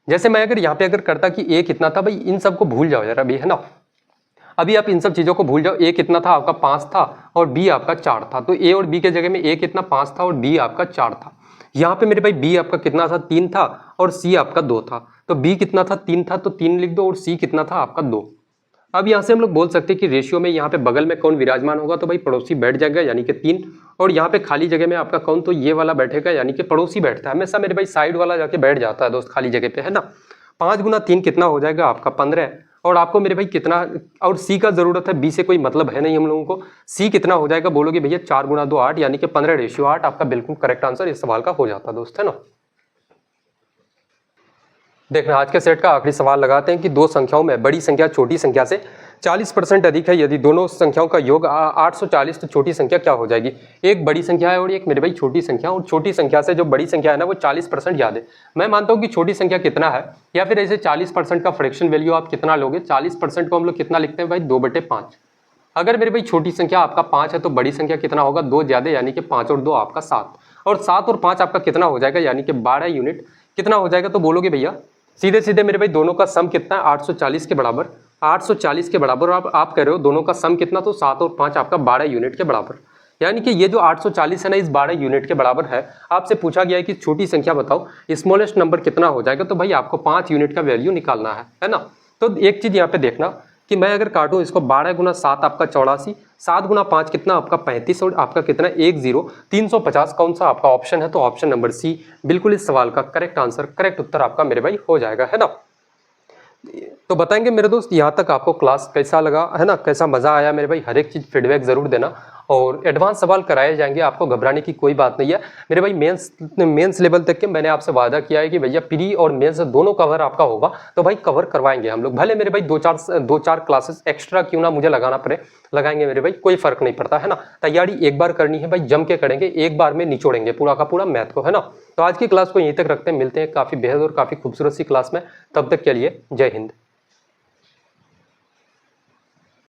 जैसे मैं अगर यहाँ पे अगर करता कि ए कितना था, भाई इन सबको भूल जाओ यार अभी, है ना, अभी आप इन सब चीजों को भूल जाओ। ए कितना था आपका 5 था और बी आपका 4 था, तो ए और बी के जगह में ए कितना 5 था और बी आपका 4 था। यहाँ पे मेरे भाई बी आपका कितना था 3 था और सी आपका 2 था, तो बी कितना था 3 था तो 3 लिख दो और सी कितना था आपका 2। अब यहाँ से हम लोग बोल सकते हैं कि रेशियो में यहाँ पे बगल में कौन विराजमान होगा, तो भाई पड़ोसी बैठ जाएगा यानी कि 3, और यहाँ पे खाली जगह में आपका कौन, तो ये वाला बैठेगा यानी कि पड़ोसी बैठता है हमेशा मेरे भाई साइड वाला जाके बैठ जाता है दोस्त खाली जगह पे, है ना। 5 गुना 3 कितना हो जाएगा आपका 15, और आपको मेरे भाई कितना, और सी का जरूरत है, बी से कोई मतलब है नहीं हम लोगों को, सी कितना हो जाएगा बोलोगे भैया 4 गुना 2 8 यानी कि 15:8 आपका बिल्कुल करेक्ट आंसर इस सवाल का हो जाता है दोस्त, है ना। देखना आज के सेट का आखिरी सवाल लगाते हैं कि दो संख्याओं में बड़ी संख्या छोटी संख्या से 40% अधिक है, यदि दोनों संख्याओं का योग 840 तो छोटी संख्या क्या हो जाएगी। एक बड़ी संख्या है और एक मेरे भाई छोटी संख्या, और छोटी संख्या से जो बड़ी संख्या है ना वो 40% याद है। मैं मानता हूँ कि छोटी संख्या कितना है, या फिर ऐसे 40% का फ्रैक्शन वैल्यू आप कितना लोगे, 40% को हम लोग कितना लिखते हैं भाई 2/5। अगर मेरे भाई छोटी संख्या आपका 5 है तो बड़ी संख्या कितना होगा 2 ज्यादा यानी कि 5 और 2 आपका 7, और 7 और 5 आपका कितना हो जाएगा यानी कि 12 यूनिट कितना हो जाएगा, तो बोलोगे भैया सीधे सीधे मेरे भाई दोनों का सम कितना है 840 के बराबर, 840 के बराबर, आप कह रहे हो दोनों का सम कितना, तो 7 और 5 आपका 12 यूनिट के बराबर, यानी कि ये जो 840 है ना इस 12 यूनिट के बराबर है। आपसे पूछा गया है कि छोटी संख्या बताओ स्मॉलेस्ट नंबर कितना हो जाएगा, तो भाई आपको 5 यूनिट का वैल्यू निकालना है ना। तो एक चीज यहाँ पे देखना कि मैं अगर काटूं इसको 12 गुना 7 आपका 84, 7 गुना 5 कितना आपका 35, और आपका कितना 350 कौन सा आपका ऑप्शन है, तो ऑप्शन नंबर सी बिल्कुल इस सवाल का करेक्ट आंसर, करेक्ट उत्तर आपका मेरे भाई हो जाएगा, है ना। तो बताएंगे मेरे दोस्त यहाँ तक आपको क्लास कैसा लगा, है ना, कैसा मजा आया मेरे भाई, हर एक चीज फीडबैक जरूर देना, और एडवांस सवाल कराए जाएंगे, आपको घबराने की कोई बात नहीं है मेरे भाई। मेंस लेवल तक के मैंने आपसे वादा किया है कि भैया प्री और मेंस दोनों कवर आपका होगा, तो भाई कवर करवाएंगे हम लोग, भले मेरे भाई दो चार क्लासेस एक्स्ट्रा क्यों ना मुझे लगाना पड़े, लगाएंगे मेरे भाई, कोई फर्क नहीं पड़ता, है ना। तैयारी एक बार करनी है भाई, जम के करेंगे, एक बार में निचोड़ेंगे पूरा का पूरा मैथ को, है ना। तो आज की क्लास को यहीं तक रखते हैं, मिलते हैं काफी बेहद और काफी खूबसूरत सी क्लास में, तब तक के लिए जय हिंद।